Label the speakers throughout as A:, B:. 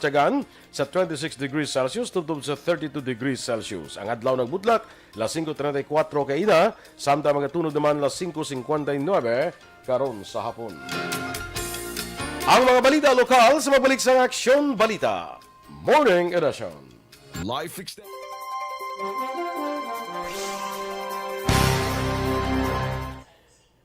A: Tiyagan sa 26 degrees Celsius tungtong sa 32 degrees Celsius. Ang adlaw ng Budlak, las 5:34 kaina, samtang mga tunod naman las 5:59 karon sa hapon. Ang mga balita lokal sa mabalik sa Aksyon Balita. Morning Edition.
B: Life extended.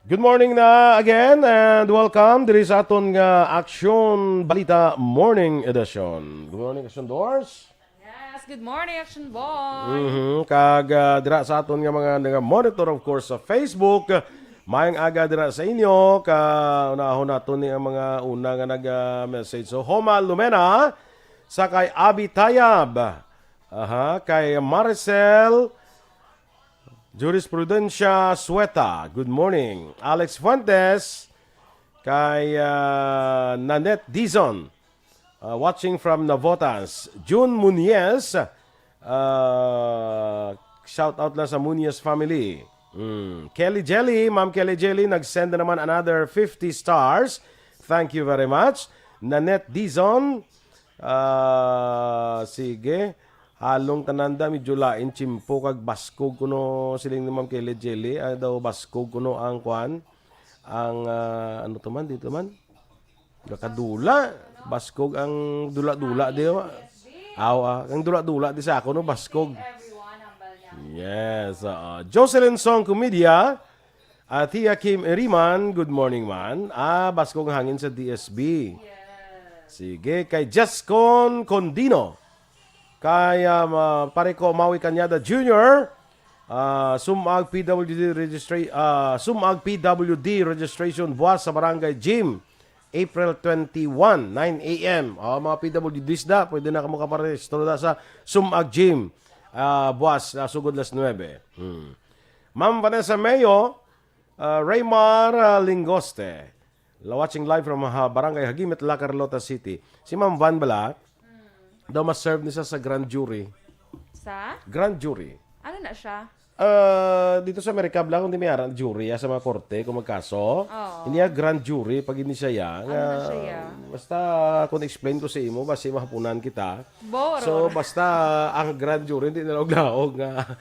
A: Good morning na again and welcome diri sa aton nga Aksyon Balita Morning Edition. Good morning Aksyon Doors.
C: Yes, good morning Action Boy.
A: Kag dira sa aton nga mga monitor of course sa Facebook. Mayang aga dira sa inyo ka unahon naton ni ang mga una nga nag-message. So Homa Lumena sa kay Abi Tayab. Kay Maricel Jurisprudencia Sueta, good morning. Alex Fuentes, kay Nanette Dizon, watching from Navotas. June Muniez, shout out na sa Muniez family. Kelly Jelly, Ma'am Kelly Jelly, nag-send na naman another 50 stars. Thank you very much. Nanette Dizon, sige. Halong tananda medyo lain chimpo kag baskog kuno siling ni Ma'am Kelly Jelly daw baskog kuno ang kwan ang ano to man dito man nakadula baskog ang dula-dula di ba ang dula-dula di sa ako no baskog. Yes, Jocelyn Song Comedia, Tia Kim Eriman, good morning man. Baskog hangin sa DSB. Sige, kay Jescon Condino. Kaya pare ko Maui Kanyada Jr. Sumag PWD registration buwas sa Barangay Gym April 21 9 a.m. Mga PWDs da pwede na kamo kaparehistro da sa Sumag Gym buwas sugod las 9. Ma'am Vanessa Mayo, Raymar Lingoste, watching live from Barangay Hagimit, La Carlota City. Si Ma'am Van Bala daw mas-serve niya sa grand jury.
C: Sa?
A: Grand jury.
C: Ano na siya?
A: Dito sa Amerika, blang hindi may aral jury sa mga korte kung magkaso. Hindi grand jury pag hindi siya yan.
C: Ano na siya ya?
A: Basta kung explain ko sa imo, basta mahapunan kita.
C: Boro.
A: So basta ang grand jury, hindi na laog nga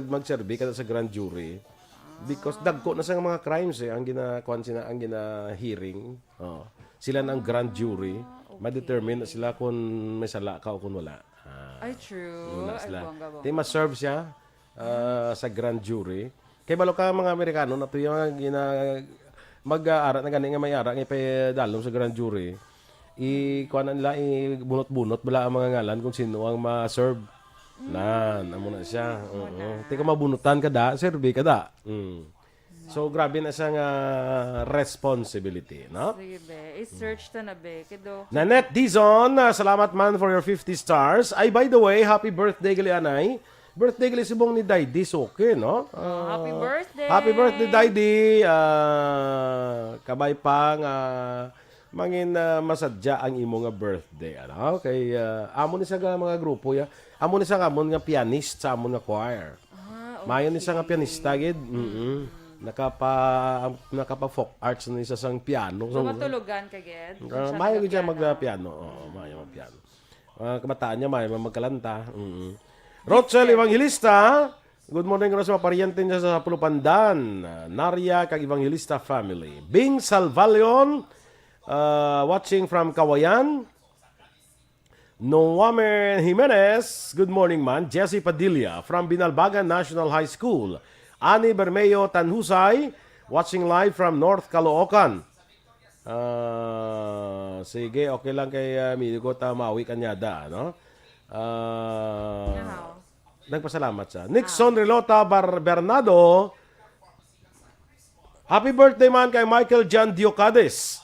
A: mag-serve ka sa grand jury. Because dagko na sa mga crimes ang gina-hearing. Sila na ang grand jury. Ma-determine na sila kung may sala ka o kung wala.
C: Ay, true. Ay, bongga.
A: Di ma-serve siya sa grand jury. Kaya balo ka mga Amerikano na ito yung mag-aaral na ganing nga may ara ng ipadalong sa grand jury. Kuha nila, bunot-bunot bala ang mga ngalan kung sino ang ma-serve. Amo na siya. Tika mabunutan ka da, serve ka da. So, grabe na siyang responsibility, no?
C: Sige, be. I-search ta na, be. Kido.
A: Nanette Dizon, salamat man for your 50 stars. Ay, by the way, happy birthday gali anay. Birthday gali sibong ni Daydi Soke, no?
C: Happy birthday!
A: Happy birthday, Daydi! Kabay pang mangin masadya ang imo nga birthday. Ano? Kay, amo ni sa mga grupo, ya. Amo ni sa nga pianist sa amo nga choir.
C: Okay.
A: Mayon ni sa nga pianista, gid. Nakapa folk arts na isa sang piano.
C: So, matulugan ka, Ged?
A: Mayo gid siya mag-piano. Mayo mag-piano. Kamataan niya mayo magkalanta. Rochelle Evangelista, good morning ro sa pariente niya sa Pulupandan. Naria kag Evangelista family. Bing Salvalion, watching from Kawayan. Noamer Jimenez, good morning man. Jesse Padilla from Binalbagan National High School. Ani Bermeo Tanhusay, watching live from North Caloocan. Sige, okay lang kay Migo Maui Kanyada, no? Nagpasalamat siya. Nixon Relota Bernardo, happy birthday man kay Michael John Diocades.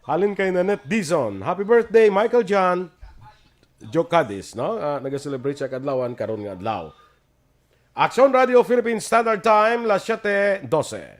A: Halin kay Nanette Dizon. Happy birthday, Michael John Diocades, no? Nag-celebrate siya kadlawan karon nga adlaw. Aksyon Radio Philippine Standard Time, las 7:12.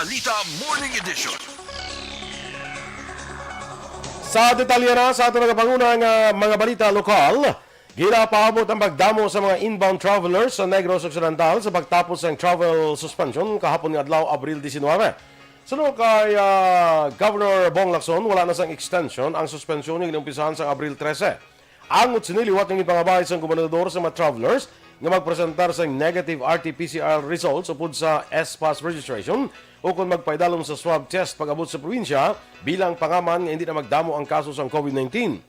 B: Balita Morning Edition.
A: Sa detalye na sa ating nagapangunang mga balita lokal, ginapaabot ang pagdamo sa mga inbound travelers sa Negros Occidental sa pagtapos ng travel suspension kahapon ng adlaw Abril 19. Sunod kay Governor Bong Lacson, wala na sang extension ang suspensyon ng inumpisahan sa Abril 13. Angot siniliwat ng ipangabay sa gobernador sa mga travelers nga magpresentar sa negative RT-PCR results upod sa S-Pass registration o kung magpaidalom sa swab test pag-abot sa probinsya bilang pangaman nga hindi na magdamo ang kaso sa COVID-19.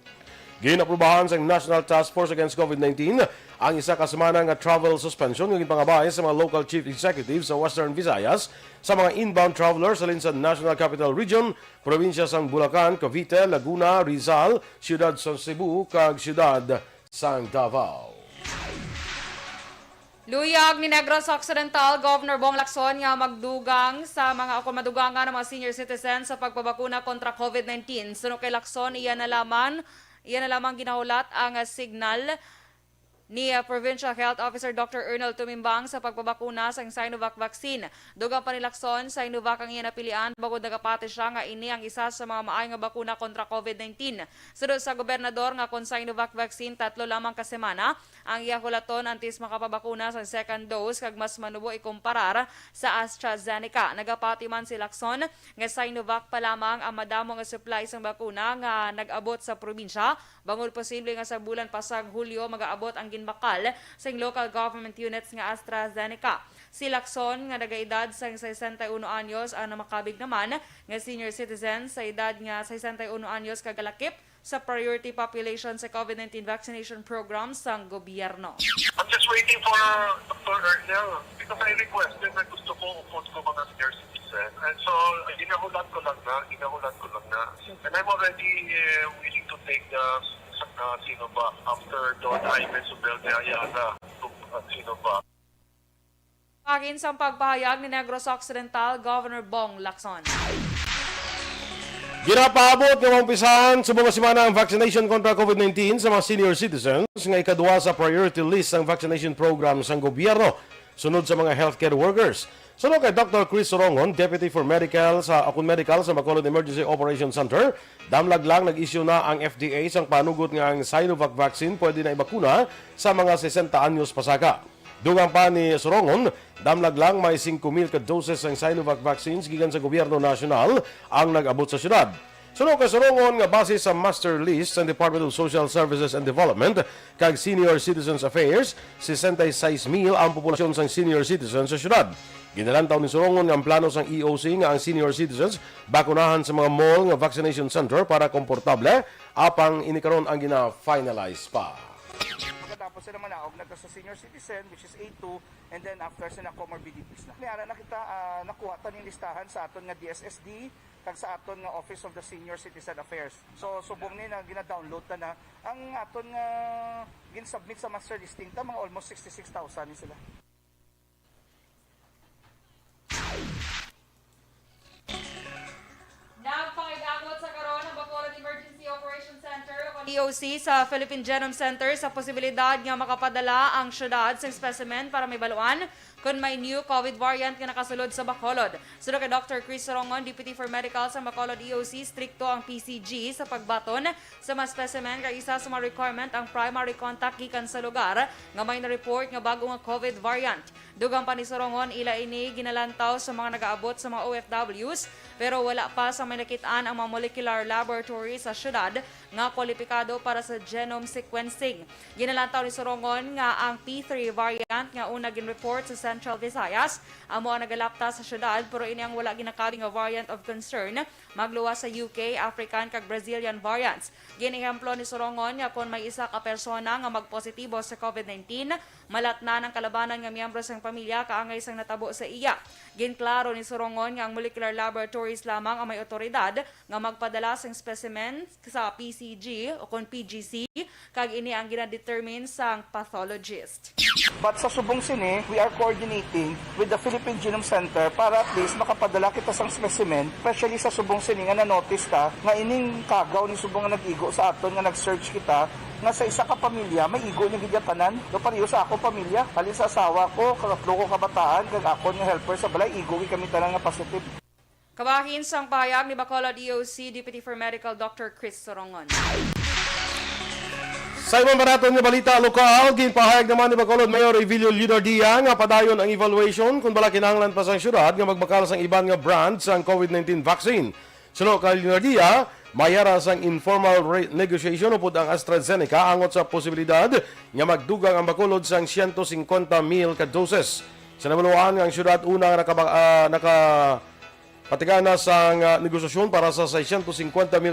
A: Ginaprubahan sa National Task Force Against COVID-19 ang isa ka semana nga travel suspension ng ipangabay sa mga local chief executives sa Western Visayas sa mga inbound travelers alin sa National Capital Region, probinsya sang Bulacan, Cavite, Laguna, Rizal, siyudad sa Cebu, kag siyudad sang Davao.
C: Luyag ni Negros Occidental Governor Bong Lacson nga magdugang sa mga madugangan ng mga senior citizens sa pagpabakuna kontra COVID-19. Sunod kay Lacson, iyan na lamang ginahulat ang signal ni Provincial Health Officer Dr. Ernel Tumimbang sa pagpabakuna sa Sinovac vaccine. Dugang pa ni Lacson, Sinovac ang iyan napilian bagod nagapati siya nga ini ang isa sa mga maayong nga bakuna kontra COVID-19. Sunod sa gobernador nga kon Sinovac vaccine 3 lamang ka semana ang iyahulaton antes makapabakuna sa second dose kag mas manubo ikumparar sa AstraZeneca. Nagapati man si Lacson nga Sinovac pa lamang ang madamo nga supply sang bakuna nga nag-abot sa probinsya. Bangod posible nga sa bulan pasag Hulyo mag-aabot ang ginbakal sa local government units nga AstraZeneca. Si Lacson nga nagaedad sa 61 anyos ang namakabig naman nga senior citizen sa edad nga 61 anyos kagalakip sa priority population sa COVID-19 vaccination program sang gobyerno.
D: I'm just waiting for Dr. Ernel because I requested na gusto ko upon ko mga senior citizen. And so, ginahulan ko lang na. And I'm already willing to take the Sinovac after Don Jaime Subelde Ayala to Sinovac.
C: Pagin sa pagpahayag ni Negros Occidental Governor Bong Lacson.
A: Ginapaabot ng umpisahan sa mga semana ang vaccination kontra COVID-19 sa mga senior citizens nga ikadua sa priority list ng vaccination program sa gobyerno sunod sa mga healthcare workers. Sunod kay Dr. Chris Sorongon, Deputy for Medical sa Bacolod Emergency Operations Center, damlag lang nag-issue na ang FDA sang panugot nga ang Sinovac vaccine pwede na ibakuna sa mga 60 anyos pasaka. Dugang pa ni Sorongon, damlag lang may 5,000 ka doses ng Sinovac vaccines gikan sa gobyerno nasyonal ang nag-abot sa syudad. Sunod kay Sorongon nga base sa master list ng Department of Social Services and Development kag Senior Citizens Affairs, 66,000 ang populasyon sang senior citizens sa syudad. Ginalantaw ni Sorongon ang plano sang EOC nga ang senior citizens bakunahan sa mga mall nga vaccination center para komportable apang inikaron ang gina-finalize pa.
E: Tapos sila manaog na sa senior citizen which is A2 and then after sila comorbidities na. Kaya na kita nakuha ta ning listahan sa aton nga DSSD kag sa aton nga Office of the Senior Citizen Affairs. So subong ni na gina-download ta na ang aton nga gin-submit sa master listing ta mga almost 66,000 ni sila.
C: Nagpangigamot sa karon ng Bacolod Emergency Operations Center o EOC sa Philippine Genome Center sa posibilidad nga makapadala ang syudad sa specimen para may baluan kung may new COVID variant nga nakasulod sa Bacolod. Sunod kay Dr. Chris Sorongon, Deputy for Medical sa Bacolod EOC, strikto ang PCG sa pagbaton sa mga specimen kay isa sa mga requirement ang primary contact gikan sa lugar nga may na-report nga bago nga COVID variant. Dugang pa ni Sorongon, ila ini ginalantaw sa mga nag-aabot sa mga OFWs pero wala pa sa may nakitaan ang mga molecular laboratory sa syudad nga kwalipikado para sa genome sequencing. Ginalantaw ni Sorongon nga ang P3 variant nga una gin-report sa Central Visayas amo ang nagalapta sa syudad pero ini ang wala ginakali nga variant of concern magluwas sa UK, African kag Brazilian variants. Ginihemplo ni Sorongon nga kung may isa ka persona nga magpositibo sa COVID-19, malat na ng kalabanan nga miyembro sa pamilya kaangay sang natabo sa iya. Ginklaro ni Sorongon nga ang molecular laboratories lamang ang may otoridad nga magpadala sa specimen sa PCG o kung PGC kag ini ang gina-determine sang pathologist.
E: But sa subong sini, we are coordinating with the Philippine Genome Center para at least makapadala kita sang specimen, especially sa subong sini nga na-notice ka nga ining kagaw ni subong nga nag-igo sa aton nga nag-search kita nga sa isa ka pamilya may igo niya gidyatanan do pareho sa ako pamilya halin sa asawa ko katlo ko kabataan kag ako nga helper sa balay igo kami tanan nga positive.
C: Kabahin sang pahayag ni Bacolod EOC Deputy for Medical Dr. Chris Sorongon.
A: Sa ibang baraton nga balita lokal, ginpahayag naman ni Bacolod Mayor Evilio Lunardia nga padayon ang evaluation kung bala kinahanglan pa sang syudad nga magbakal sang iban nga brand sang COVID-19 vaccine. Suno kay Lunardia, mayara sang informal negotiation upod ang AstraZeneca angot sa posibilidad nga magdugang ang Bacolod sang 150,000 ka doses. Sinabaluan nga ang syudad una patigana sa negosasyon para sa 650,000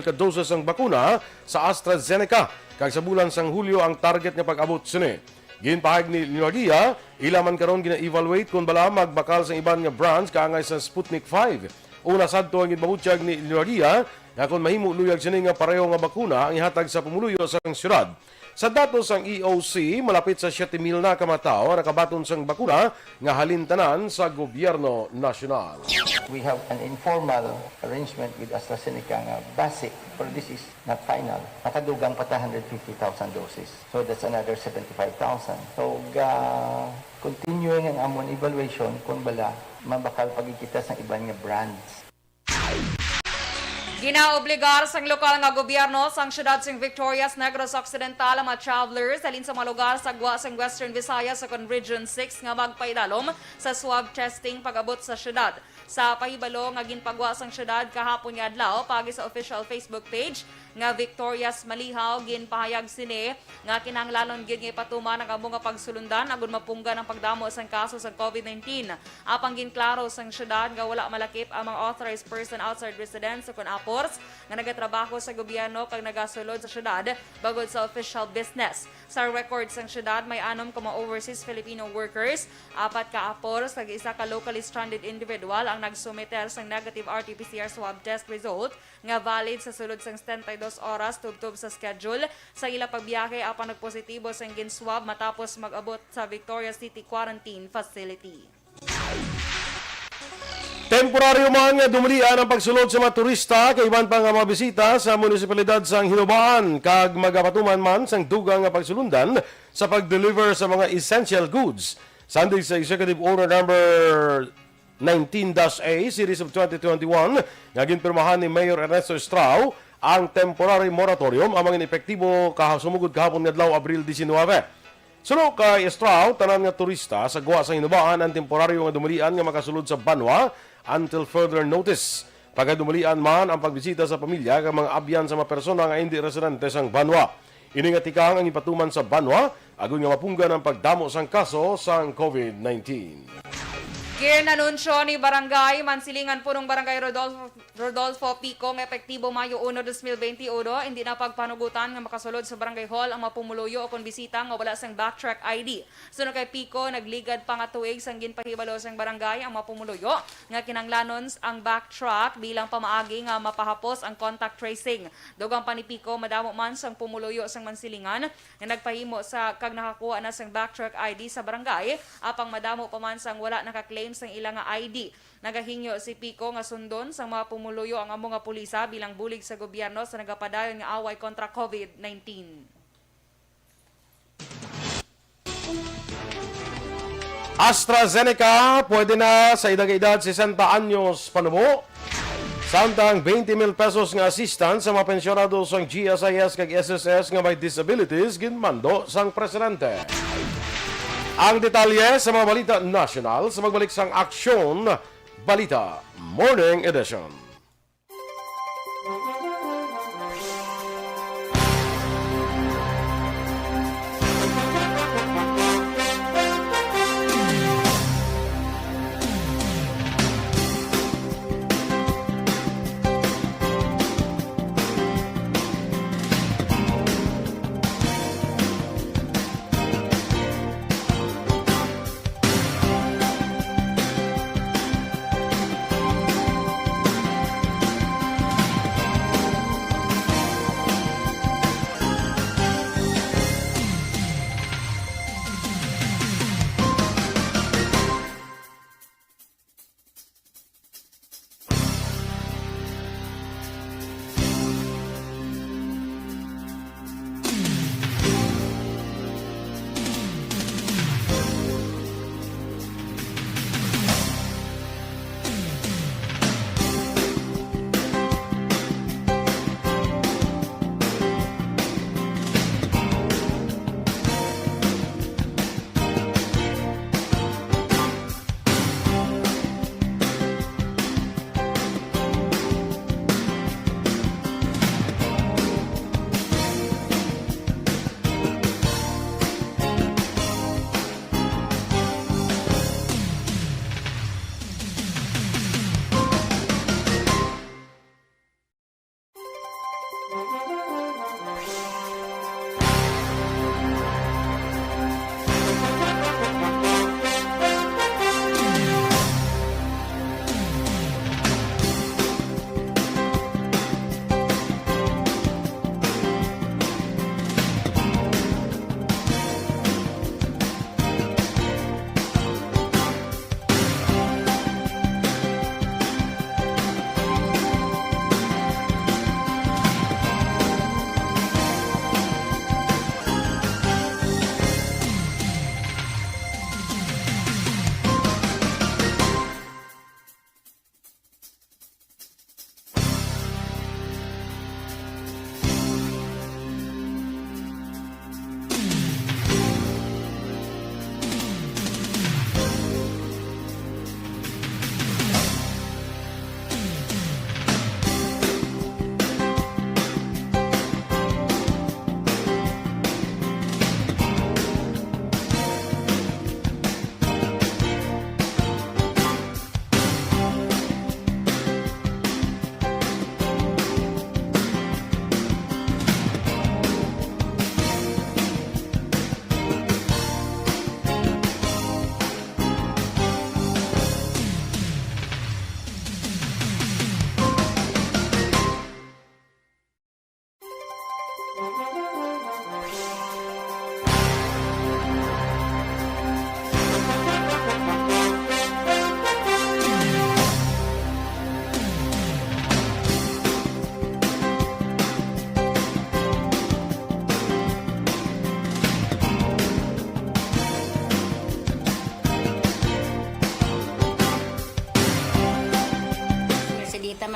A: ka doses ng bakuna sa AstraZeneca. Kag sa bulan sang Hulyo ang target nga pag-abot sini. Ginpahayag ni Lunardia, ilaman karon gina-evaluate kung bala magbakal sa iban nga brands kaangay sa Sputnik 5. Una sadto ang ginbabutyag ni Lunardia nga kung mahimo luyag sini nga pareho nga bakuna ang ihatag sa pumuluyo sang syudad. Sa datos ng EOC, malapit sa 7,000 na kamatao nakabaton sang bakuna nga halintanan sa gobyerno nasyonal.
B: We have an informal arrangement with AstraZeneca nga basic, but this is not final. Nakadugang pa 150,000 doses. So that's another 75,000. So continuing ang amon evaluation kung bala mabakal pagkikita sa iban nga brands.
C: Ginaobligar sang lokal nga gobyerno sang syudad sing Victorias, Negros Occidental ang mga travelers alin sa mga lugar sa gwa sang Western Visayas sa Region 6 nga magpaidalom sa swab testing pag-abot sa syudad. Sa pahibalo nga ginpagwa sang syudad kahapon nga adlaw pagi sa official Facebook page nga Victorias Malihaw ginpahayag sini nga kinahanglanon gid nga ipatuman ang amo nga pagsulundan agon mapunggan ang pagdamo sang kaso sa COVID-19. Apang ginklaro sang syudad nga wala malakip ang mga authorized person outside residence o kun apors nga nagatrabaho sa gobyerno kag nagasulod sa syudad bagod sa official business. Sa record sang syudad may 6 ka mga overseas Filipino workers, 4 ka apors kag 1 ka locally stranded individual ang nagsumiter sang negative RT-PCR swab test result nga valid sa sulod sang 72 oras tubtob sa schedule sa ila pagbiyahe apan nagpositibo sang ginswab matapos mag-abot sa Victoria City Quarantine Facility.
A: Temporaryo man nga dumulian ang pagsulod sa mga turista kay iban pa nga mga bisita sa munisipalidad sang Hinubaan kag magapatuman man sang dugang nga pagsulundan sa pag-deliver sa mga essential goods. Sunday sa Executive Order number 19-A Series of 2021 nga ginpirmahan ni Mayor Ernesto Estrao ang temporary moratorium ang mga epektibo sumugod kahapon nga adlaw Abril 19. Suno kay Estrao, tanan nga turista sa guwa sa Hinubaan ang temporaryo nga dumulian nga makasulod sa Banwa until further notice. Pagkadumulian man ang pagbisita sa pamilya kag mga abyan sa mga persona nga hindi residente sang Banwa. Ini nga tikang ang ipatuman sa Banwa agon nga mapunggan ang pagdamo sang kaso sang COVID-19.
C: Ginanunsyo ni Barangay Mansilingan Punong Barangay Rodolfo Pico ng epektibo Mayo 1, 2021, hindi na pagpanugutan nga makasulod sa Barangay Hall ang mapumuluyo o kung bisita nga wala sang backtrack ID. Sunod kay Pico, nagligad pa nga tuig sang ginpahibalo sang barangay ang mapumuluyo nga kinanglanon ang backtrack bilang pamaagi nga mapahapos ang contact tracing. Dugang pa ni Pico, madamo man sang pumuluyo sang Mansilingan nga nagpahimo sa kag nakakuha na sang backtrack ID sa barangay, apang madamo pa man sang wala nakaklaim sang ilang nga ID. Nagahingyo si Pico nga sundon sang mga pumuluyo ang amo nga pulisa bilang bulig sa gobyerno sa nagapadayon nga away kontra COVID-19.
A: AstraZeneca pwede na sa edad 60 anyos panubo. Samtang 20,000 pesos nga assistance sa mga pensyonado sang GSIS kag SSS nga may disabilities ginmando sang presidente. Ang detalye sa mga balita national sa magbalik sang Aksyon, Balita, Morning Edition.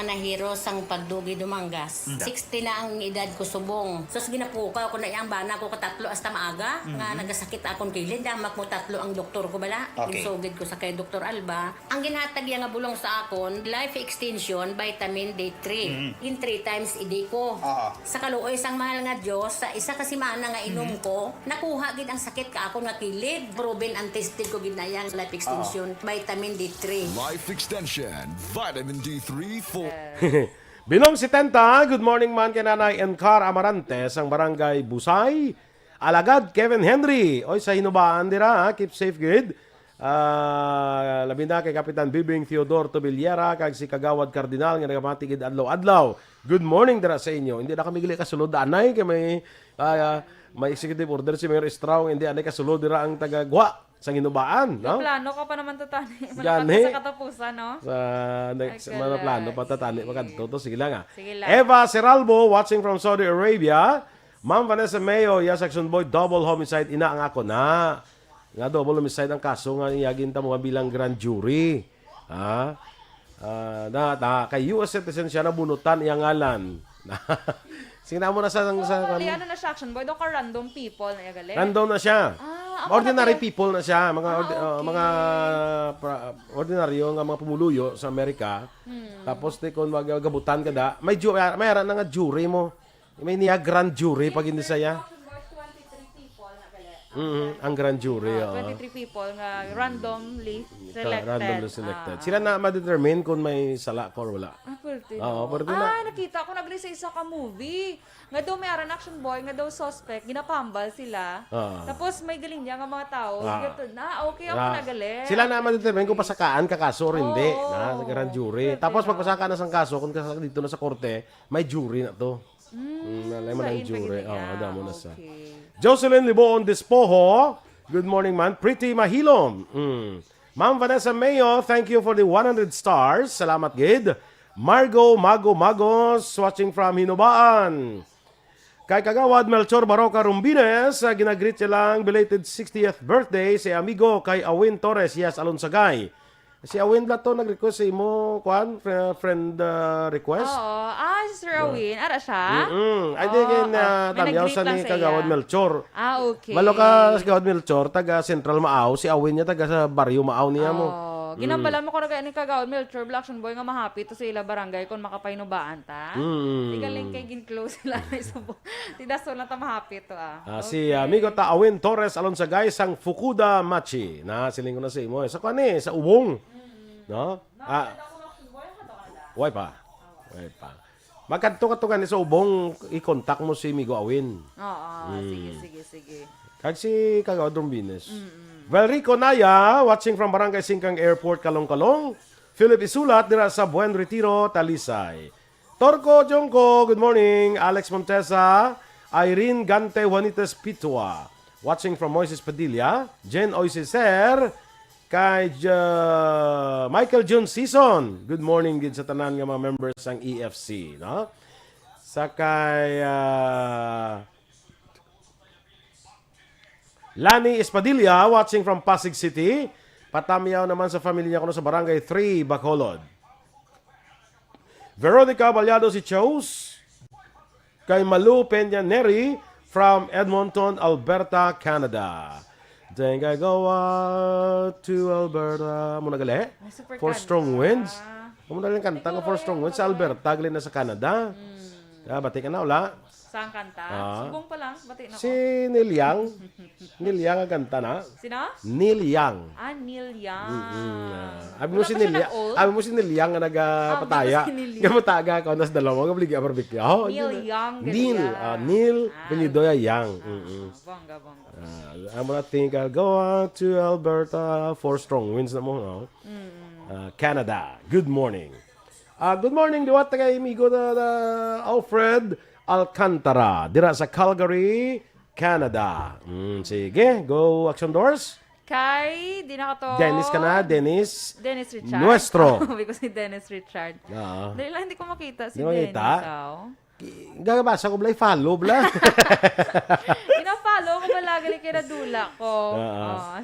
F: manahiro sang pagdugi dumanggas. 60 na ang edad ko subong. So ginapukaw ko na iyang bana ko katatlo hasta maaga nga nagasakit akong kilid damak mo tatlo ang doktor ko bala.
G: Okay.
F: Insugid ko sa kay Dr. Alba. Ang ginhatag niya nga bulong sa akon, life extension vitamin D3. In 3 times idi ko.
G: Oo.
F: Sa kaluoy sang mahal nga Dios sa isa ka semana nga inom ko, nakuha gid ang sakit ka akon nga kilid. Proven and tested ko gid na yang life extension vitamin D3.
H: Life Extension, Vitamin D3 for...
A: Binong 70, good morning man kay Nanay Encar Amarante sang Barangay Busay. Alagad Kevin Henry. Oy sa hinubaan dira, keep safe good. Labi na kay Kapitan Bibing Theodore Tobillera kag si Kagawad Kardinal nga nagamatigid adlaw-adlaw. Good morning dira sa inyo. Hindi na kami gili kasulod anay kay may executive order si Mayor Estrao hindi anay kasulod dira ang taga-gwa sa hinubaan, no?
C: Plano ka pa naman tatani.
A: Gani.
C: Sa katapusan, no?
A: Sa next
C: Ay,
A: mga plano
C: kalas.
A: patatani magadto sige lang.
C: Sige lang.
A: Eva Seralbo watching from Saudi Arabia. Ma'am Vanessa Mayo, yes Aksyon Boy, double homicide ina ang ako na. Nga double homicide ang kaso nga iyagin ta mo bilang grand jury. Ha? Kay US citizen siya nabunutan iyang ngalan. Sige na mo na sa
C: Ano na siya, Action Boy? Doon ka random people na yagali.
A: random na siya.
C: ako
A: Ordinary
C: na-
A: people na siya, mga
C: okay.
A: mga ordinaryo nga mga pumuluyo sa Amerika. Tapos di kon magabutan ka da, may ara na nga jury mo. May niya grand jury pag hindi saya.
C: 23 people na gali.
A: Ang grand jury.
C: 23 people nga randomly selected.
A: Randomly selected. Sila na ma-determine kung may sala ko or wala.
C: Pwede.
A: Oo, pwede na.
C: Nakita ko nagli sa isa ka movie. Nga daw may aran action boy, nga daw suspect, ginapambal sila. Tapos may galing niya nga mga tao. Okay ako nagali.
A: Sila na ma-determine kung pasakaan ka kaso or hindi.
C: Oo.
A: Na, sa grand jury. Tapos pag pasaka na sa kaso, kung kasaka dito na sa korte, may jury na to. Nalay mo
C: Sa
A: ng jury.
C: inpagiging-
A: Damo na sa.
C: Okay.
A: Jocelyn Liboon Despojo. Good morning, man. Pretty Mahilom. Ma'am Vanessa Mayo, thank you for the 100 stars. Salamat, Gid. Margo Magos, watching from Hinubaan. Kay Kagawad Melchor Baroca Rumbines, ginagreet siya lang belated 60th birthday si amigo kay Awin Torres, yes, Alonsagay. Si Awin lang to nag-request sa imo, kwan, friend request.
C: Oo. Si Sir Awin. Ara siya?
A: Ay, di kin
C: May
A: tamyaw
C: nag-greet
A: sa
C: lang
A: ni
C: sa
A: Kagawad
C: iya.
A: Melchor.
C: Okay.
A: Malo ka sa Kagawad Melchor, taga Central Maaw, si Awin niya taga sa Barrio Maaw niya mo.
C: Ginambala mo ko na ni Kagawad Melchor, Black Boy nga mahapit to sa ila barangay kung makapainuban ta. Di galing kay gin-close sila na isubo. Tidak so na ta mahapit to
A: Si amigo ta Awin Torres Alonsagay sang Fukuda Machi. Na siling ko na sa imo. Sa kwan sa Ubong. No? Way pa. Magkadto-kadto ni sa Ubong, i-contact mo si Migo Awin.
C: Oo. Sige.
A: Kag si Kagawad Rumbines. Valrico Naya, watching from Barangay Singkang Airport, Kalong-Kalong. Philip Isulat, dira sa Buen Retiro, Talisay. Torco Jongko, good morning. Alex Montesa, Irene Gante Juanitas Pitua. Watching from Moises Padilla. Jen Oisiser, kay Michael June Season. Good morning din sa tanan nga mga members ng EFC. No? Sa kay... Lani Espadilla, watching from Pasig City. Patamyaw naman sa pamilya ko sa Barangay 3, Bacolod. Veronica Balyado si Chose. Kay Malu Peña Neri from Edmonton, Alberta, Canada. Then I go out to Alberta. Muna gali?
C: super
A: For
C: kanta.
A: Strong Winds. Muna gali kanta nga For Strong Winds sa Alberta. Gali na sa Canada. Bati ka na, wala?
C: Saan kanta? Subong pa lang. Bati na ko.
A: Si Neil Young. Neil Young ang kanta na.
C: Sino?
A: Neil Young.
C: Neil Young.
A: Abi mo
C: Wala
A: si
C: pa
A: Neil
C: siya
A: Young.
C: nag-old?
A: Abi mo si Neil Young nga nagpataya.
C: si Neil Young.
A: Nga mataga ko nas dalawa nga bligi barbecue.
C: Neil Young,
A: Neil.
C: ganyan.
A: Neil Pelidoya Young.
C: Bongga.
A: I'm gonna think I'll go out to Alberta for strong winds na mo. No? Canada. Good morning. Good morning. Diwat kay amigo na Alfred Alcantara. Dira sa Calgary, Canada. Sige. Go Action Doors.
C: Kay, di na ka to.
A: Dennis ka na. Dennis.
C: Dennis Richard.
A: Nuestro.
C: Because si Dennis Richard. Dahil lang hindi ko makita si
A: Hindi mo
C: Dennis.
A: makita? Gagabasa ko blay follow bla.
C: Ina-follow ko ba lagi kay Radula ko.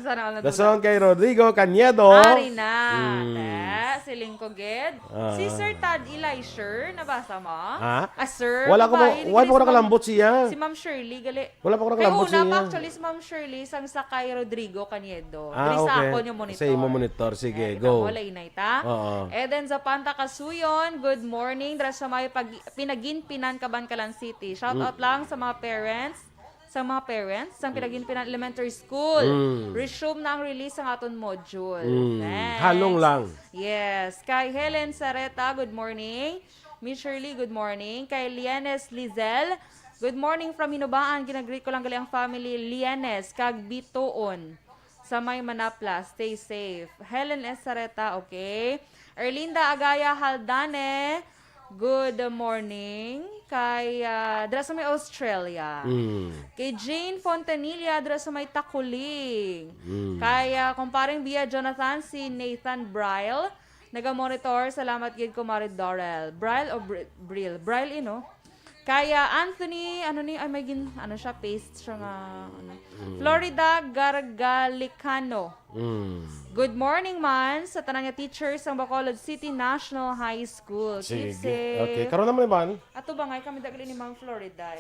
C: Sana all na
A: The song kay Rodrigo Cañedo.
C: Ari na. si Lingkoged. Si Sir Tad Elisher, nabasa mo?
A: Ha?
C: Sir.
A: Wala ko
C: babae,
A: wala
C: gali
A: ko
C: si
A: nakalambot siya.
C: Si Ma'am Shirley, gali.
A: Wala pa ko
C: Kaya
A: nakalambot
C: una pa
A: siya.
C: actually si Ma'am Shirley, sang sakay Rodrigo Kaniedo.
A: Ah,
C: Diri sa
A: okay.
C: ako yung monitor.
A: Sa imo monitor. Sige,
C: Kita
A: go.
C: mo, lainay ta.
A: Oo.
C: Then sa Panta Kasuyon, good morning. Dara sa may pinaginpinan Kabankalan City. Shout out lang sa mga parents sa Pinaginpinan Elementary School. Resume na ang release ng aton module. Thanks.
A: Halong lang.
C: Yes. Kay Helen Sareta, good morning. Miss Shirley, good morning. Kay Lienes Lizel, good morning from Hinubaan. Ginagreet ko lang gali ang family Lienes, kag Bitoon. Sa may Manapla, stay safe. Helen S. Sareta, okay. Erlinda Agaya Haldane, good morning. Kay dra sa may Australia. Kay Jane Fontanilla, dra sa may Takuling. Kay kumparing Bia Jonathan, si Nathan Bryle. Naga-monitor, salamat gid ko Mari Dorel. Bryle o Bril? Bryle, Kaya Anthony, siya, paste siya nga, Florida Gargalicano. Good morning man sa tanan nga teachers ng Bacolod City National High School. Keep
A: Sige.
C: safe.
A: Okay, karon naman man.
C: Ato ba ngay kami dagali ni Ma'am Florida.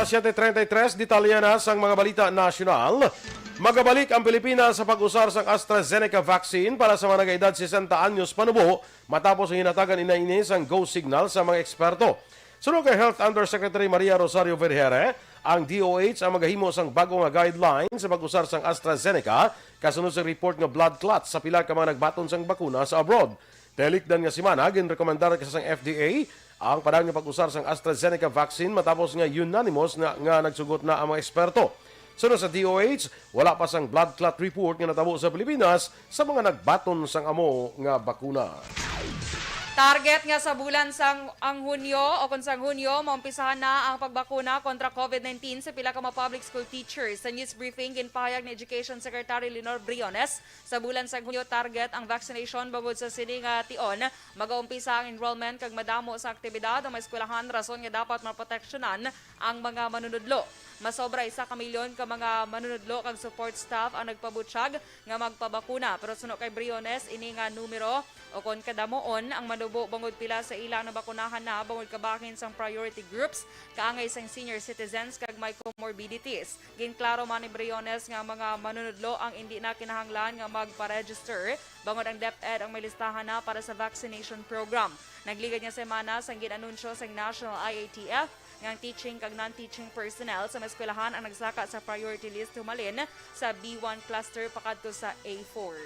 A: Alas 7:33, detalya na sang mga balita nasyonal. Magabalik ang Pilipinas sa pag-usar sang AstraZeneca vaccine para sa mga nag-edad 60 anyos panubo matapos ang hinatagan inainis ang go signal sa mga eksperto. Sunod kay Health Undersecretary Maria Rosario Vergere, ang DOH ang magahimo sang bagong nga guideline sa pag-usar sang AstraZeneca kasunod sa report nga blood clots sa pila ka mga nagbaton sang bakuna sa abroad. Telikdan nga simana ginrekomendar ka sang FDA ang padang nga pag-usar sang AstraZeneca vaccine matapos nga unanimous nga nagsugot na ang mga eksperto. Sunod sa DOH, wala pa sang blood clot report nga natabo sa Pilipinas sa mga nagbaton sang amo nga bakuna.
C: Target nga sa bulan sang ang Hunyo o kung sang Hunyo, maumpisahan na ang pagbakuna kontra COVID-19 sa pila ka mga public school teachers. Sa news briefing, ginpahayag ni Education Secretary Lenore Briones, sa bulan sang Hunyo target ang vaccination bagod sa sini nga tion, mag-aumpisa ang enrollment kag madamo sa aktibidad ang mga eskwelahan rason nga dapat maproteksyonan ang mga manunudlo. Masobra 1 milyon ka mga manunudlo kag support staff ang nagpabutsyag nga magpabakuna. Pero suno kay Briones, ini nga numero O kon kadamoon ang manubo bangod pila sa ilang nabakunahan na bangod kabakin sang priority groups kaangay sang senior citizens kag may comorbidities. Ginklaro man ni Briones nga mga manunudlo ang hindi na kinahanglan nga magpa-register bangod ang DepEd ang may listahan na para sa vaccination program. Nagligad niya semana sang ginanunsyo sang National IATF ngang teaching kag non-teaching personnel sa eskwelahan ang nagsaka sa priority list humalin sa B1 cluster pakadto sa A4.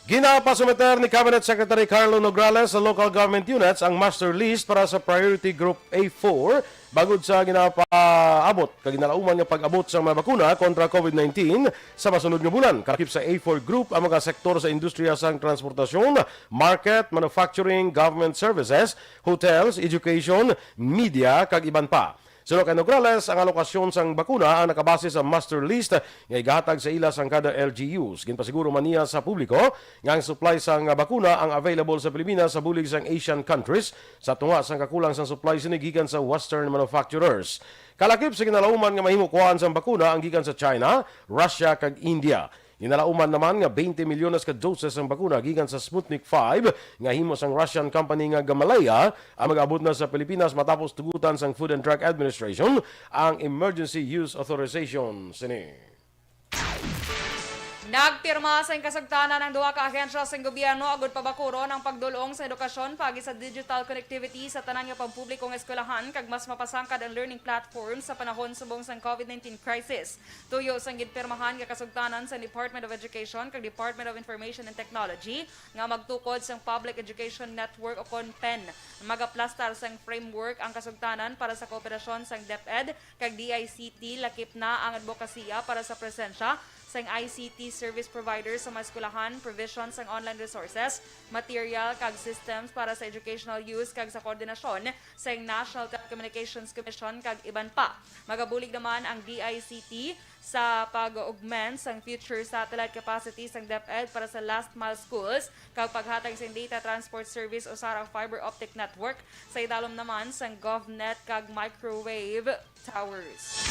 A: Ginapasumeter ni Cabinet Secretary Carlo Nograles sa local government units ang master list para sa Priority Group A4 bagod sa ginapaabot kag ginalauman nga pag-abot sa mga bakuna kontra COVID-19 sa masunod nga bulan. Kalakip sa A4 Group ang mga sektor sa industriya sang transportasyon, market, manufacturing, government services, hotels, education, media kag iban pa. Sunod kay Nograles, ang alokasyon sang bakuna ang nakabase sa master list nga igatag sa ila sang kada LGUs. Ginpasiguro man niya sa publiko nga ang supply sang bakuna ang available sa Pilipinas sa bulig sang Asian countries sa tunga sang kakulang sang supply sini gikan sa Western manufacturers. Kalakip sa ginalauman nga mahimo kuhaan sang bakuna ang gikan sa China, Russia kag India. Ginalauman naman nga 20 milyones ka doses ang bakuna gikan sa Sputnik 5 nga himo sang Russian company nga Gamaleya ang mag-abot na sa Pilipinas matapos tugutan sang Food and Drug Administration ang Emergency Use Authorization sini.
C: Nagpirma sa kasagtanan ng duha ka ahensya sa gobyerno agud pabakuron ang pagdulong sa edukasyon pagi sa digital connectivity sa tanan nga pampublikong eskwelahan kag mas mapasangkad ang learning platform sa panahon subong sang COVID-19 crisis. Tuyo sang gipirmahan nga kasugtanan sa Department of Education kag Department of Information and Technology nga magtukod sang Public Education Network o PEN. Magaplastar sang framework ang kasugtanan para sa kooperasyon sang DepEd kag DICT lakip na ang advokasya para sa presensya sang ICT service providers sa mga eskwelahan, provision sang online resources, material kag systems para sa educational use kag sa koordinasyon sang National Telecommunications Commission kag iban pa. Magabulig naman ang DICT sa pag-augment sang future satellite capacity sang DepEd para sa last mile schools kag paghatag sang data transport service o sarang fiber optic network sa idalom naman sang GovNet kag microwave towers.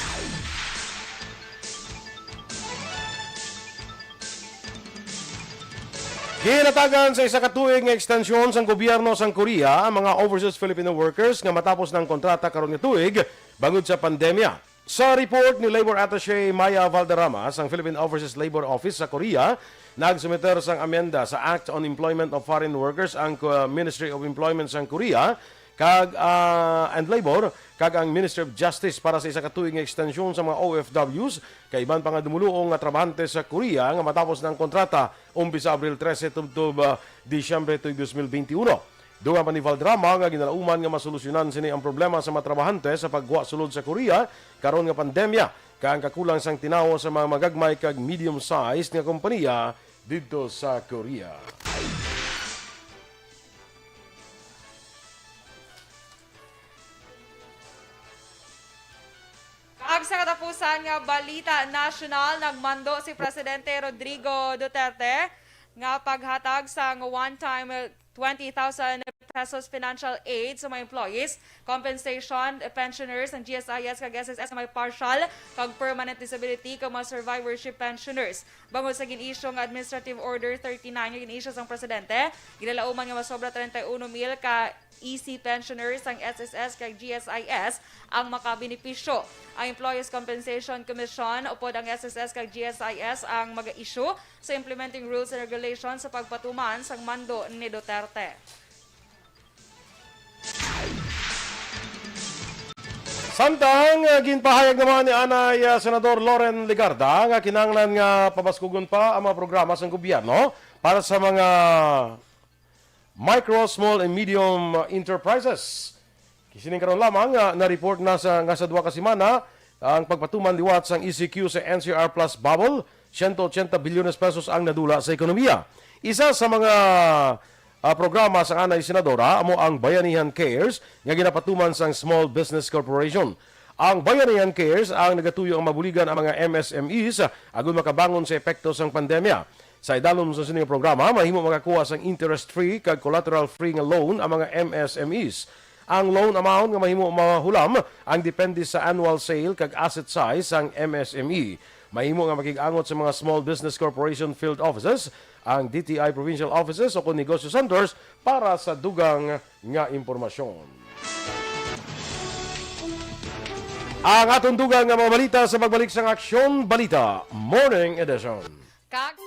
A: Ginatagan sa isa ka tuig nga ekstensyon sang gobyerno sang Korea ang mga overseas Filipino workers nga matapos ng kontrata karon nga tuig bangod sa pandemya. Sa report ni Labor Attaché Maya Valderrama sang Philippine Overseas Labor Office sa Korea, nagsumiter sang amenda sa Act on Employment of Foreign Workers ang Ministry of Employment sang Korea kag and Labor kag ang Ministry of Justice para sa isa ka tuig nga ekstensyon sa mga OFWs kay iban pa nga dumuluong nga trabahante sa Korea nga matapos ng kontrata umpisa Abril 13 tubtob Disyembre 2021. Dugan pa ni Valdrama nga ginalauman nga masolusyonan sini ang problema sa mga trabahante sa pagguwa sulod sa Korea karon nga pandemya kag ang kakulang sang tinawo sa mga magagmay kag medium-sized nga kompanya didto sa Korea.
C: Ag sa katapusan nga balita national, nagmando si Presidente Rodrigo Duterte nga paghatag sa one-time 20,000 pesos financial aid sa mga employees, compensation, pensioners, and GSIS kag SSS na may partial kag permanent disability kag mga survivorship pensioners. Bangod sa gin-issue nga Administrative Order 39 nga gin-issue sang Presidente, ginalauman nga masobra 31,000 ka EC pensioners ang SSS kag GSIS ang makabenepisyo. Ang Employees Compensation Commission upod ang SSS kag GSIS ang mag-issue sa implementing rules and regulations sa pagpatuman sang mando ni Duterte.
A: Samtang ginpahayag naman ni Anay Senador Loren Legarda nga kinahanglan nga pabaskugon pa ang mga programa sa gobyerno para sa mga micro, small, and medium enterprises. Kisining karon lamang na-report na sa duwa ka semana ang pagpatuman liwat sang ECQ sa NCR Plus Bubble, 180 bilyones pesos ang nadula sa ekonomiya. Isa sa mga programa sa Anay Senadora amo ang Bayanihan Cares nga ginapatuman sang Small Business Corporation. Ang Bayanihan Cares ang nagatuyo ang mabuligan ang mga MSMEs agon makabangon sa epekto sang pandemya. Sa idalom sa sining programa, mahimo makakuha sang interest-free kag collateral-free nga loan ang mga MSMEs. Ang loan amount nga mahimo mahulam ang depende sa annual sale kag asset size sang MSME. Mahimo nga makig-angot sa mga Small Business Corporation Field Offices, ang DTI Provincial Offices o kung Negosyo Centers para sa dugang nga impormasyon. Ang atong dugang nga mga balita sa pagbalik sa Aksyon Balita Morning Edition.
C: Kag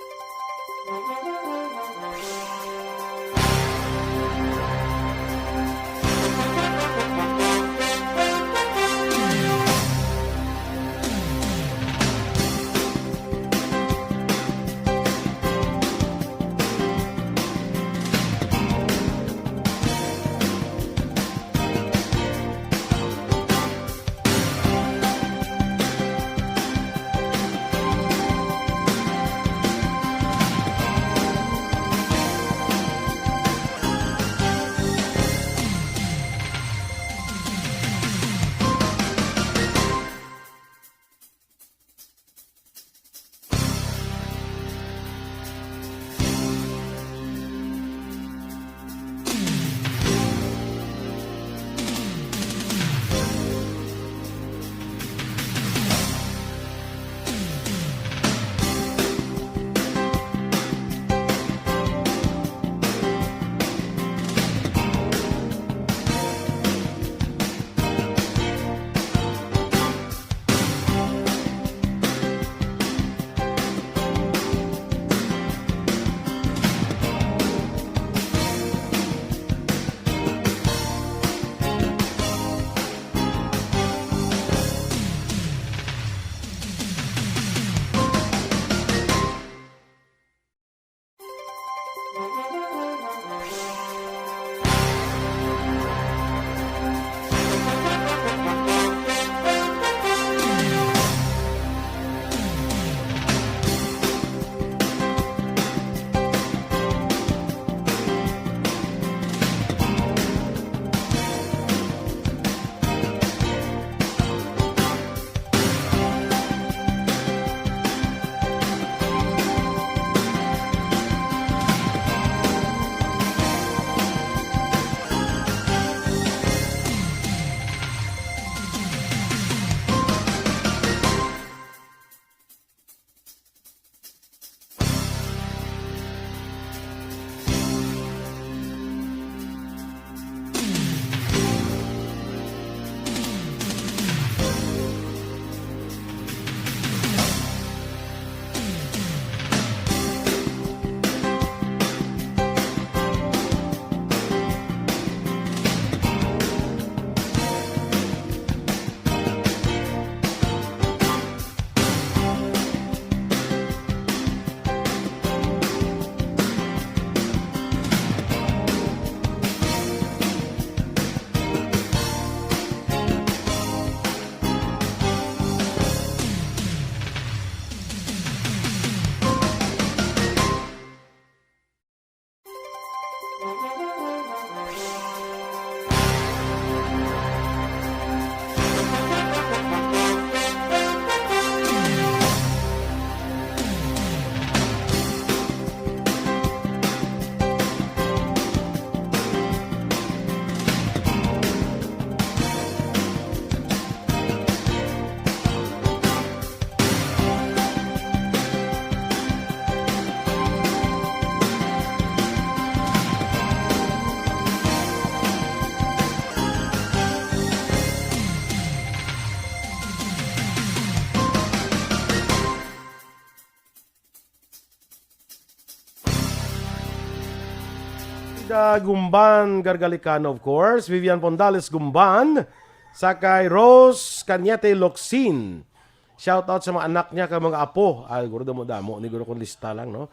A: Gumban Gargalicano, of course, Vivian Pondales Gumban, sakay Rose Cañete Locsin. Shout out sa mga anak niya ka mga apo. Ay, guro damo ni guro kung lista lang, no?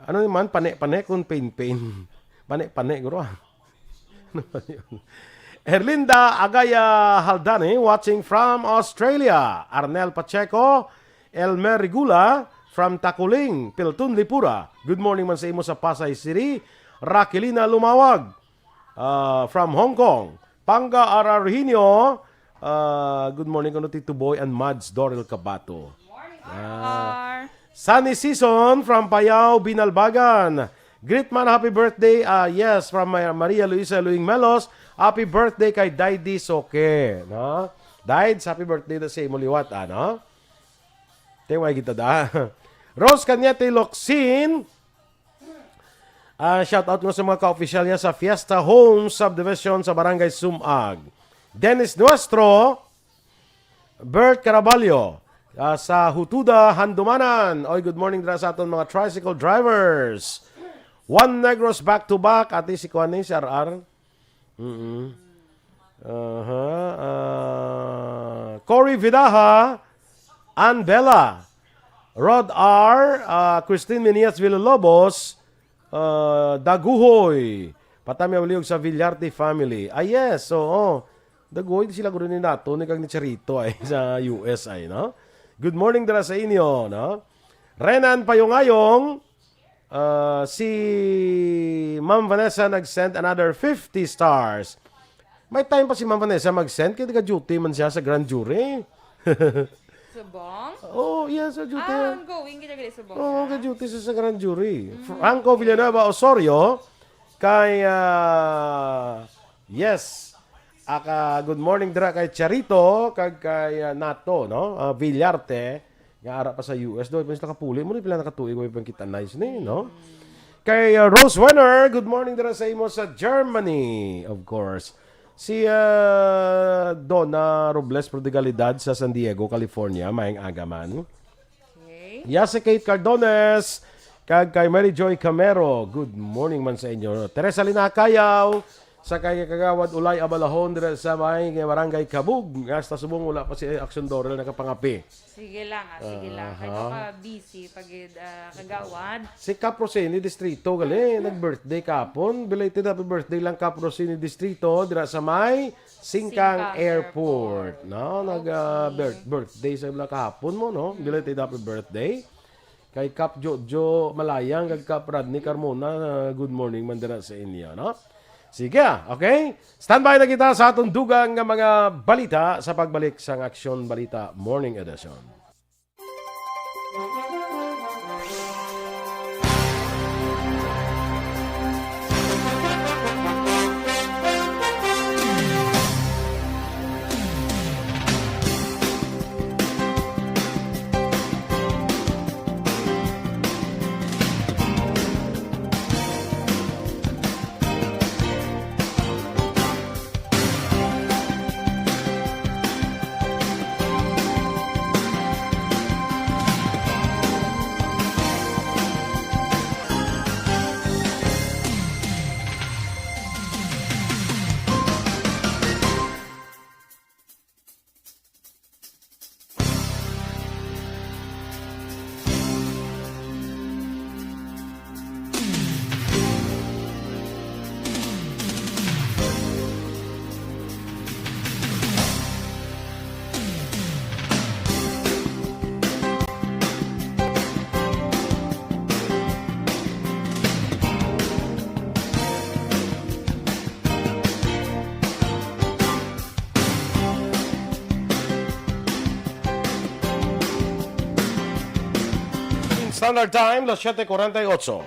A: Ano naman, pane-pane kung pain-pain. Pane-pane, guro. Ano ba yun? Erlinda Agaya Haldane, watching from Australia. Arnel Pacheco, Elmer Rigula, from Takuling, Piltun, Lipura. Good morning man sa imo sa Pasay City. Raquelina Lumawag, from Hong Kong. Panga Ararhinio, good morning ko Tito Boy and Mads Dorel Cabatu. Sunny Season from Payao, Binalbagan. Great man, happy birthday. Yes, from Maria Luisa Luing Melos. Happy birthday kay Daidy Soke. No? Died, happy birthday na sa imo liwat. No? Teway kita da. Rose Cañete Locsin. Shout out mo sa mga ka-official niya sa Fiesta Home Subdivision sa Barangay Sumag. Dennis Nuestro. Bert Caraballo. Sa Hutuda, Handumanan. Oy, good morning dira sa aton mga tricycle drivers. One Negros back-to-back. Ati si Kuan si RR. Cory Vidaha. Ann Bella. Rod R. Christine Menias Villalobos. Daguhoy. Patami awliog sa Villarte family. Yes. So, Daguhoy, di sila guro ni nato. Ni kag ni Charito ay sa US ay, no? Good morning dara sa inyo, no? Renan Payongayong, si Ma'am Vanessa nag-send another 50 stars. May time pa si Ma'am Vanessa mag-send, kaya nag-duty man siya sa grand jury.
C: Subong?
A: Yes, sa duty.
C: Ongoing kita gali subong.
A: Nag-duty siya sa grand jury. Franco Villanueva Osorio, kay, yes, good morning dira kay Charito kag kay Nato, no? Villarte nga ara pa sa US do pa sila kapuli mo ni pila nakatuig mo pang kita nice ni, no? Kay Rose Wenner, good morning dira sa imo sa Germany, of course. Si Donna Robles Prodigalidad sa San Diego, California, maayong agaman.
C: Okay.
A: Yase Kate Cardones kag kay Mary Joy Camero, good morning man sa inyo. Teresa Linakayaw sa kay Kagawad Ulay Abalahon dira sa may Barangay Kabug. Hasta subong wala pa si Aksyon Dorel nakapangapi.
C: Sige lang, sige lang. Kaya ka busy pag kagawad.
A: Si Caprosini Distrito gali nag-birthday kapon. Belated happy birthday lang Caprosini Distrito dira sa may Singkang Airport. No, birthday sa bla kahapon mo, no? Belated happy birthday. Kay Cap Jojo Malayang kag Cap Radney Carmona, good morning man dira sa inyo, no? Sige, okay? Standby na kita sa atong dugang nga mga balita sa pagbalik sa Aksyon Balita Morning Edition. Standard Time, las 7:48.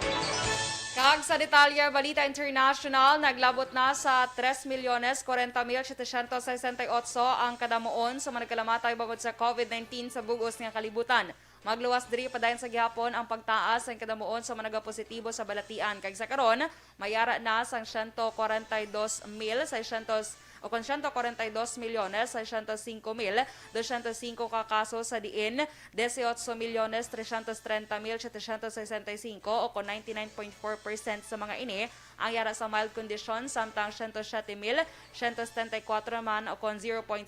C: Kag sa detalye, Balita International, naglabot na sa 3,40,40,768 ang kadamuon sa mga nagkalamatay bangod sa COVID-19 sa bugos nga kalibutan. Magluwas diri padayon sa gihapon ang pagtaas sa kadamuon sa mga nagapositibo sa balatian. Kag sa karon, mayara na sang 142,600 o kon 142,605,205 ka kaso sa diin 18,330,765 o kon 99.4% sa mga ini ang yara sa mild condition, samtang 107,174 man o kon 0.6%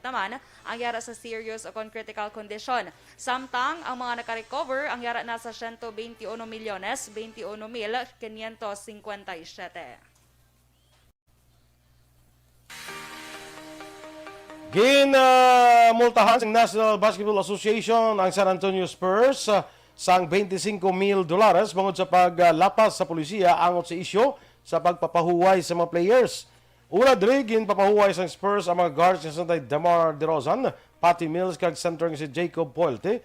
C: naman ang yara sa serious o kon critical condition. Samtang ang mga nakarecover ang yara na sa 121,21,557.
A: Multahan ng National Basketball Association ang San Antonio Spurs sang $25,000 bangod sa paglapas sa pulisya angot sa isyo sa pagpapahuway sa mga players. Una diri ginpapahuway sa Spurs ang mga guards nga santay Damar DeRozan, Patty Mills kag center si Jacob Puelte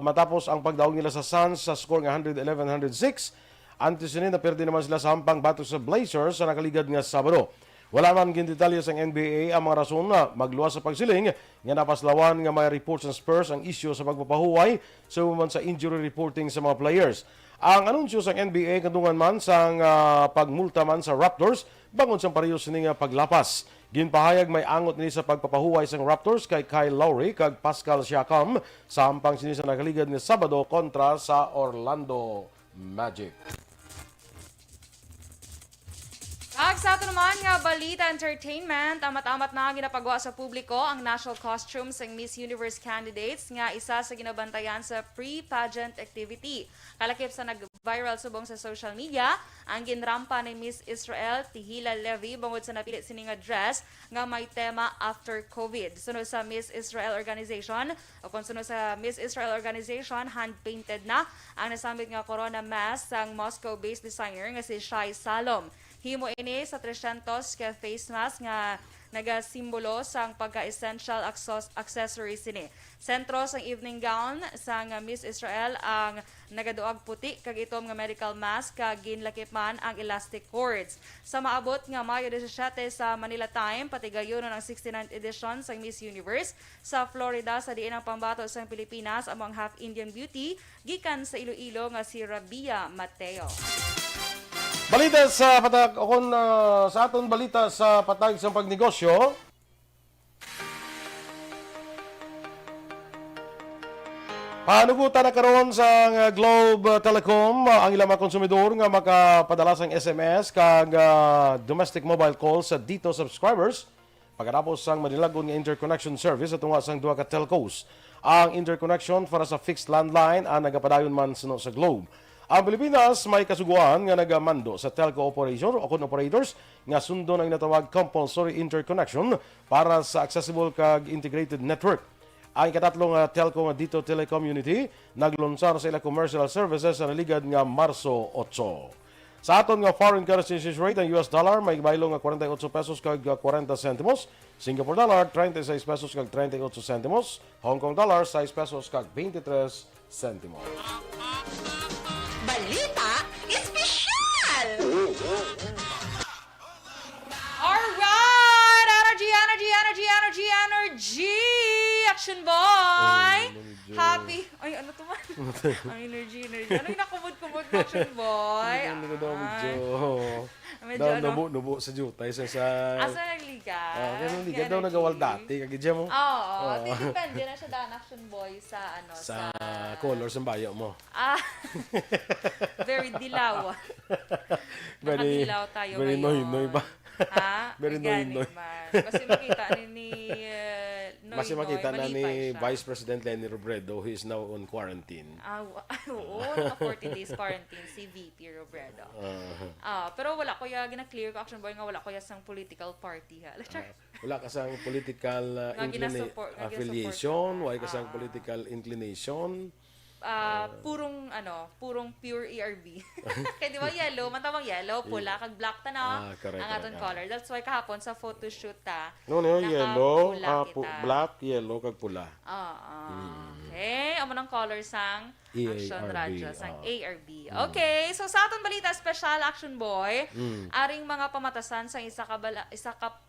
A: matapos ang pagdaog nila sa Suns sa score nga 111-106. Antes na perdi naman sila sa hampang batok sa Blazers sa nakaligad nga Sabado. Wala man gindetalye sa NBA ang mga rason na magluwas sa pagsiling nga napaslawan nga may reports ng Spurs ang isyu sa pagpapahuway sa sa injury reporting sa mga players. Ang anunsyo sa NBA kadungan man sa pagmulta man sa Raptors bangon sa pareho sini nga paglapas. Ginpahayag may angot ni sa pagpapahuway sa Raptors kay Kyle Lowry kag Pascal Siakam sa hampang sini sa nakaligad ni Sabado kontra sa Orlando Magic.
C: Ag sa ato naman nga Balita Entertainment, amat-amat na ginapagawa sa publiko ang national costumes ng Miss Universe candidates nga isa sa ginabantayan sa pre-pageant activity. Kalakip sa nag-viral subong sa social media, ang ginrampa ni Miss Israel Tihila Levy bangod sa napilit sini nga dress nga may tema after COVID. Sunod sa Miss Israel Organization, o kung sunod sa Miss Israel Organization, hand-painted na ang nasamit nga corona mask sang Moscow-based designer nga si Shai Salom. Himo ini sa 300 ka face mask nga nagasimbolo sang pagka-essential accessories ini. Sentro sang evening gown sang Miss Israel ang nagaduag puti kag itom nga medical mask kag ginlakip man ang elastic cords. Sa maabot nga Mayo 17 sa Manila Time, patigayon ang 69th edition sang Miss Universe sa Florida sa diin ang pambato sang Pilipinas among half Indian beauty gikan sa Iloilo nga si Rabia Mateo.
A: Balita sa patag sa aton balita sa patag sa pagnegosyo. Panugutan na karon sa Globe Telecom ang ilang mga konsumidor nga makapadala sang SMS kag domestic mobile calls sa dito subscribers pagkatapos sang manilagon nga interconnection service atong sang duha ka telcos. Ang interconnection para sa fixed landline ang nagapadayon man sa Globe. Ang Pilipinas may kasuguan nga nagamando sa telco operator o operators nga sundo ng natawag compulsory interconnection para sa accessible kag integrated network. Ang ikatatlong telco nga dito telecommunity naglunsar sa ilang commercial services sa naligad nga Marso 8. Sa aton nga foreign currency exchange rate ang US dollar may baylo nga 48 pesos kag 40 centimos, Singapore dollar 36 pesos kag 38 centimos, Hong Kong dollar 6 pesos kag 23 centimos.
G: Balita Espesyal!
C: Alright! Energy! Action boy! Happy! Ay, ano to man? Ang energy. Ano yung nakumod-kumod na action boy?
A: Ano daw medyo
C: Medyo ano?
A: nubo sa jutay sa
C: Asa nagliga?
A: pero hindi ka daw nagawal dati kagidya mo.
C: Oo. Depende na siya daan action boy sa ano.
A: Sa colors ng bayo mo.
C: Very dilaw.
A: Very
C: Nakadilaw tayo
A: very
C: ngayon.
A: noy ba?
C: Ha?
A: Very
C: Gani
A: noy.
C: man. Kasi makita ni
A: Mas makita na ni
C: malipay siya.
A: Vice President Lenny Robredo who is now on quarantine.
C: Oo, naka 40 days quarantine si VP Robredo. Pero wala ko ya gina-clear ko action boy nga wala ko ya sang political party ha.
A: Wala ka sang political affiliation, wala ka sang political inclination.
C: Purong pure ERB. Kaya di ba yellow, matawang yellow, pula, kag black ta na
A: correct,
C: ang aton color. That's why kahapon sa photoshoot
A: Yellow,
C: nakapula kita.
A: black, yellow, kag pula.
C: Okay, amo ng color sang Aksyon
A: EARB,
C: Radyo, sang ARB. Okay, so sa aton balita special action boy, aring mga pamatasan sang isa ka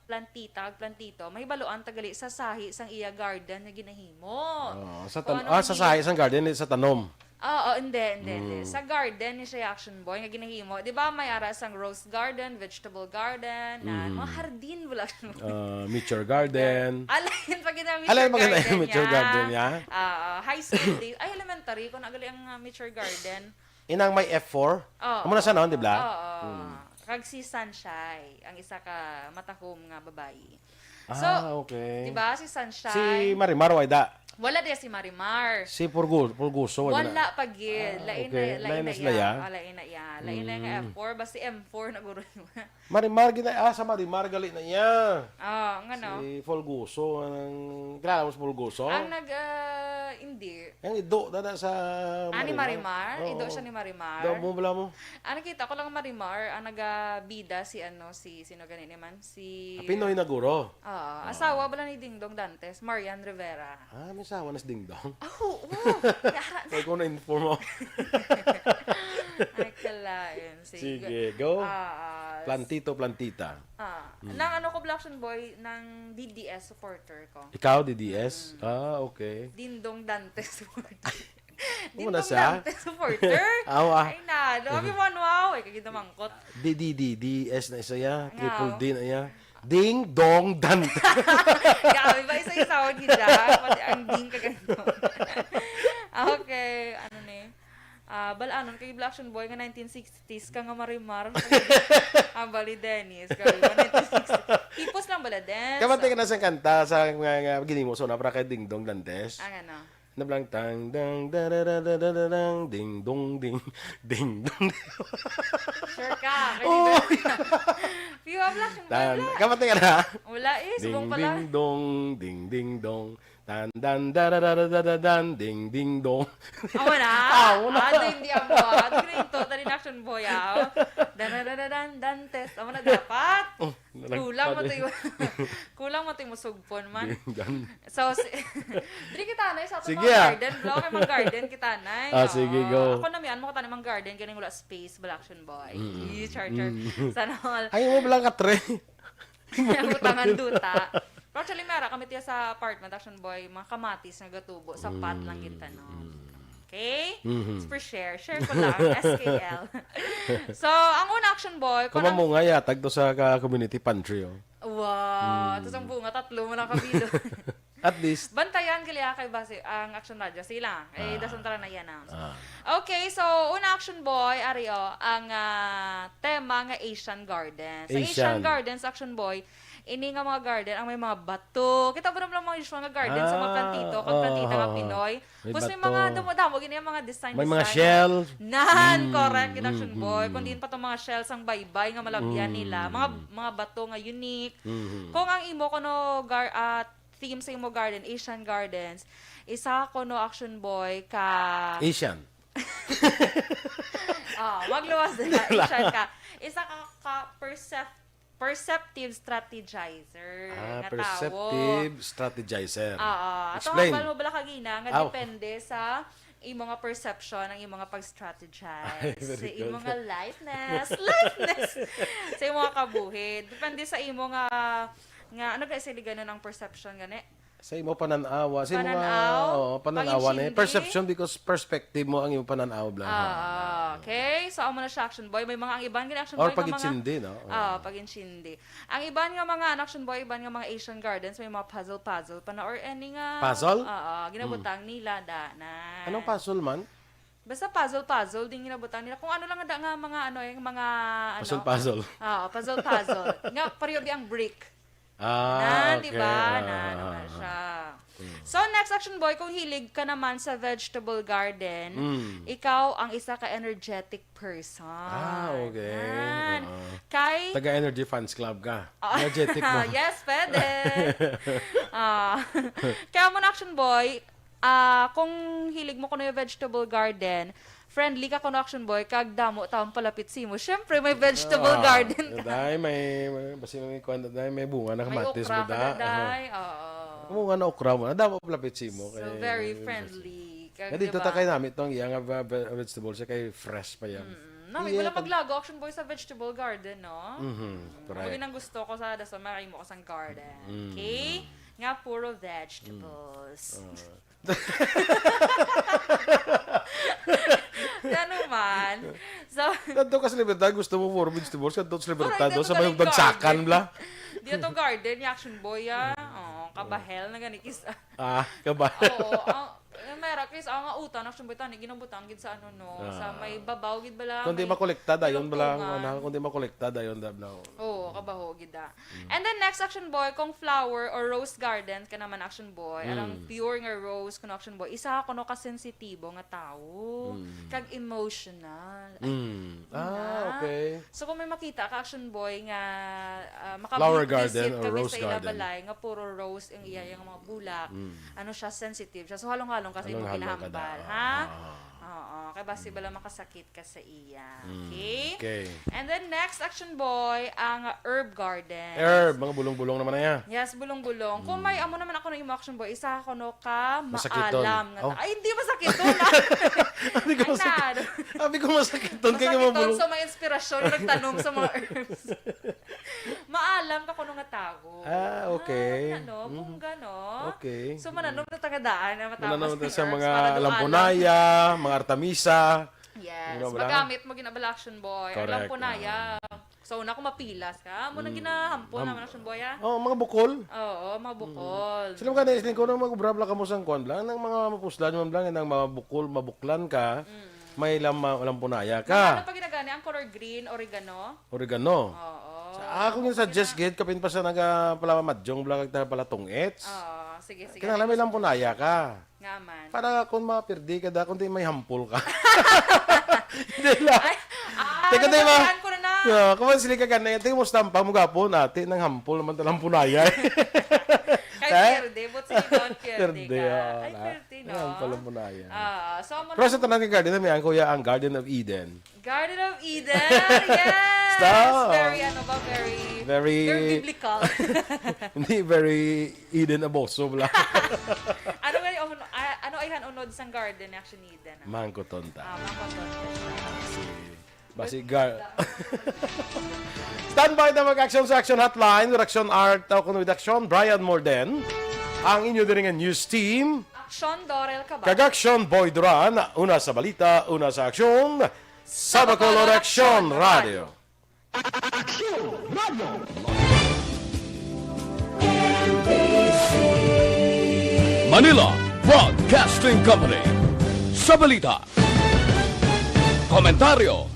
C: plantita, kag plantito, may baluan tagali sa sahi sang iya garden nga ginahimo.
A: Sa sahi sang garden sa tanom.
C: Hindi. Sa garden ni siya action boy nga ginahimo. 'Di ba may ara sang rose garden, vegetable garden, mga hardin wala.
A: Mature garden.
C: Alain pag ina
A: mature garden niya.
C: High school days, ay elementary ko nagali ang mature garden.
A: Inang may F4. Amo na sa noon, di ba?
C: Kag si Sunshine, ang isa ka matahom nga babae. So,
A: okay.
C: di ba si Sunshine?
A: Si Marimar Wayda.
C: Wala din si Marimar.
A: Si Purguso.
C: Wala pagid. Lain na
A: iya.
C: Lain na nga F4. Basta M4 na guro.
A: Marimar, sa Marimar gali na niya.
C: Nga no.
A: Si Fulguso. Kilala mo si Fulguso?
C: Ang hindi.
A: Ang ido, dada sa
C: Ni Marimar?
A: Oo.
C: Ido siya ni Marimar?
A: Daw mo, bala mo.
C: Nakita ko lang Marimar, ang nagabida sino ganun naman? Si...
A: Pinoy na guro.
C: Asawa bala ni Dingdong Dantes, Marian Rivera.
A: May sawa na si Ding Dong.
C: Yara na.
A: Kaya ko na-inform mo.
C: Ay, kalain.
A: Sige, go.
C: Ah,
A: Plantito, plantita.
C: ah, Nang ano ko Action Boy, ng DDS supporter ko.
A: Ikaw, DDS? Okay.
C: Dindong Dante supporter.
A: Muna
C: Dindong
A: siya?
C: Dante supporter?
A: Awa.
C: Ay na, dami mo wow. Ay, kagita mangkot.
A: DS na isa ya. Triple
C: Ngaw.
A: D na ya. Ding, dong, dan.
C: Grabe ba isa-isa ko gida? Pati ang ding ka ganito. Okay, ano ni? Balanon kay Action Boy nga 1960s ka nga marimar. Bali Dennis. Grabe ba 1960s? Hipos lang bala den.
A: Kamante ka na sa kanta sa mga gini mo. So, napra kay Ding, dong, dantes.
C: Ang ano?
A: Nablang tang dang da da da da da da dang ding dong ding ding dong.
C: Sure ka.
A: Oh,
C: Piyo Action Boy wala.
A: kamante ka na.
C: Wala
A: Ding
C: subong pala.
A: ding dong ding ding dong. Dan dan da da da da da da dan ding ding dong.
C: Amo na?
A: Amo na.
C: Ado hindi amo. Ado ginito. Tali na Action Boy ah. Dan test. Amo na dapat. Kulang mo tayo. Kulang mo tayo musugpon man.
A: Dan.
C: So, dili kita na sa ato
A: Sige,
C: mga
A: ah.
C: garden. Vlog kay mga garden kita na.
A: Sige, go.
C: Ako na miyan mo kita na mga garden. Kaya wala space. Bala Action Boy. Charger. Sana all.
A: Ay mo bilang katre.
C: Utangan duta. Pero actually, meron kami tiya sa apartment, Action Boy, mga kamatis na gatubo, sapat lang kita, no? Okay? It's for share. Share ko lang, SKL. So, ang una Action Boy,
A: Kuma mo nga yatag to sa community pantry oh.
C: wow, tapos ang bunga, tatlo mo na kabilo.
A: At least
C: Bantayan kaya kay base ang Action Radio sila. Dasan tara na i-announce. Okay, so una Action Boy, Ario, ang tema nga Asian Gardens. Sa Asian
A: Asian.
C: Gardens, Action Boy, ini nga mga garden, ang may mga bato. Kita ba naman mga usual nga garden sa mga plantito, kag plantita nga Pinoy.
A: May
C: Tapos may
A: bato.
C: mga damo-damo, gini yung mga design.
A: may mga shell.
C: Correct, in Action Boy. Kundi pa itong mga shells ang baybay nga malabyan nila. Mga bato nga unique. Kung ang imo ko no theme sa imo garden, Asian Gardens, isa ko no Action Boy ka
A: Asian.
C: magluwas din na, Asian ka. Isa ka perceptive strategizer. nga
A: Perceptive strategizer.
C: Ato
A: Explain.
C: nga mo bala kagina nga
A: Aw.
C: depende sa imo nga perception ang imo nga pag-strategize sa
A: very
C: imo
A: good.
C: nga liveness sa imo nga kabuhid depende sa imo nga ano kasi ganun ang perception gani
A: Sa imo pananawa, sa imo
C: Pananaw?
A: pananawa na
C: Pag-intindi?
A: perception because perspective mo ang imo pananaw bla.
C: okay so amo na siya Action Boy may mga ang iban nga Action
A: Or
C: Boy nga mga
A: pag-itsindi, no?
C: pag-intindi. Ang iban nga mga Action Boy, iban nga mga Asian Gardens, may mga puzzle pa na or any nga
A: Puzzle?
C: ginabutang nila na.
A: Anong puzzle man?
C: Basta puzzle din ginabutang nila. Kung ano lang nga mga ano yung mga ano.
A: Puzzle.
C: Puzzle. Nga pareho ang brick.
A: Okay.
C: Di ba? Ano na siya. So, next Action Boy, kung hilig ka naman sa vegetable garden, ikaw ang isa ka energetic person.
A: Okay.
C: Yan. Kay
A: Taga-Energy Fans Club ka. Energetic mo.
C: yes, pwede. Kaya mo na Action Boy, kung hilig mo kuno yung vegetable garden, friendly ka kuno Action Boy, kag damo taong palapit simo. Syempre, may vegetable garden ka.
A: Dahil basi may kwento dahil may bunga na
C: May
A: kamatis
C: okra
A: mo
C: ka
A: da.
C: na, day. Oo.
A: Bunga na okra mo. Damo palapit mo.
C: So, very friendly. Kag,
A: Dito
C: diba?
A: ta kay namin itong iyang vegetables kay fresh pa yan.
C: May wala maglago Action Boy sa vegetable garden, no?
A: Correct.
C: Yun ang gusto ko sa daso, maray mo ko sa garden. Okay? Nga puro vegetables. Ano man. So,
A: Kadto ka sa libertad, gusto mo for vegetables, kadto sa libertad,
C: Correct,
A: sa may
C: dito
A: bagsakan
C: garden.
A: bla.
C: dito garden, yung Action Boy, kabahel na ganikis.
A: Kaba.
C: Oo, meron, Chris, ang utan, Action Boy, tani, ginabutang gid sa ano, no, sa may babaw, gid bala.
A: Kung di
C: may
A: makolekta dayon bala,
C: lungtungan.
A: kung di makolekta dayon dabla.
C: Oo, kabaho, gida. And then next Action Boy, kung flower or rose garden ka naman Action Boy, alang pure nga rose kuno Action Boy, isa ko no kasensitibo nga tao, kag emotional.
A: Okay.
C: So kung may makita ka Action Boy nga
A: Flower
C: makabisit
A: garden or
C: kami
A: rose
C: sa ila
A: garden.
C: balay nga puro rose ang iya yung mga bulak. Ano siya sensitive siya. So halong-halong kasi mo
A: Halong-halong ka
C: kinahambal,
A: da.
C: ha? Oo, kaya basi bala makasakit ka sa iya. Okay?
A: Okay.
C: And then next Action Boy, ang herb garden.
A: Herb, mga bulong-bulong naman na yan.
C: Yes, bulong-bulong. Kung may amo naman ako ng Action Boy, isa ako no ka
A: Masakiton.
C: maalam.
A: Oh.
C: Ay, hindi masakiton.
A: Sabi ko masakit. Sabi ko masakit doon kaya
C: Masakiton,
A: mabulong.
C: so may inspirasyon nagtanong sa mga herbs. maalam ka kuno nga tago.
A: Okay.
C: Ano, bungga, no?
A: Okay.
C: So, mananom na tagadaan na matapos
A: Naman
C: ni
A: sa
C: Earth
A: mga
C: para doon
A: lampunaya, mga artamisa.
C: Yes,
A: Ano ba?
C: magamit mo ginabala action boy. Or
A: Correct.
C: lampunaya. So, una ko mapilas ka. Muna ginahampon naman action boy, ha?
A: Oh, mga bukol.
C: Oo, mabukol.
A: Sila mga naisling ko nang mag-brabla ka mo sa kwan lang, ng mga mapuslan mo lang, ng mga bukol, mabuklan ka, may lampunaya
C: Ano
A: ka.
C: pa ginagani? Ang color green, oregano?
A: Oregano.
C: Oo.
A: Sa ako yung suggest gid kapin pa sa naga pala madjong bla kag pala tungets.
C: Oo, sige.
A: Kinahanglan may lampunaya ka.
C: Nga man.
A: Para kung mapirdi ka da kundi may hampol ka. Hindi lang. Teka, di ba?
C: Ko na na.
A: Kung sila ka ganay, tingin mo stampa mo gapo natin ng hampol naman talang punaya.
C: Kay Perde, but sige doon, Perde
A: Perde,
C: ka.
A: oo,
C: Ay,
A: na.
C: Perde, no?
A: Ang pala punaya.
C: So, mo
A: Pero sa tanan ng garden na may ang kuya ang Garden of Eden.
C: Garden of Eden, yes!
A: Stop!
C: Very, ano ba, very
A: Very
C: biblical.
A: hindi very Eden aboso bla.
C: Ano ay hanunod sa garden action Eden?
A: Mangko tonta.
C: Makoton.
A: Basigar. Standby na mag-action sa Action Hotline with Action Art o kuno with Action Brian Morden. Ang inyo din nga news team.
C: Aksyon, Dorel, Cabatu.
A: Kag-Action Boy Duran. Una sa balita, una sa aksyon. Sa Bacolod Action Radio.
H: Manila Broadcasting Company. Sa balita, komentaryo,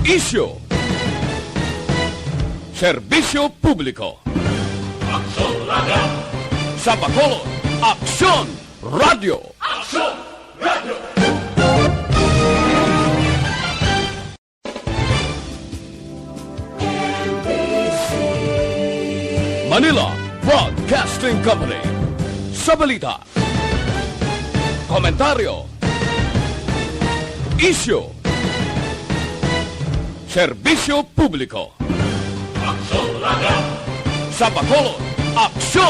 H: issue, serbisyo publiko. Sa Bacolod, Aksyon Radio. Manila Broadcasting Company. Sa balita, komentaryo, issue, serbisyo publiko. Sa Bacolod, Aksyon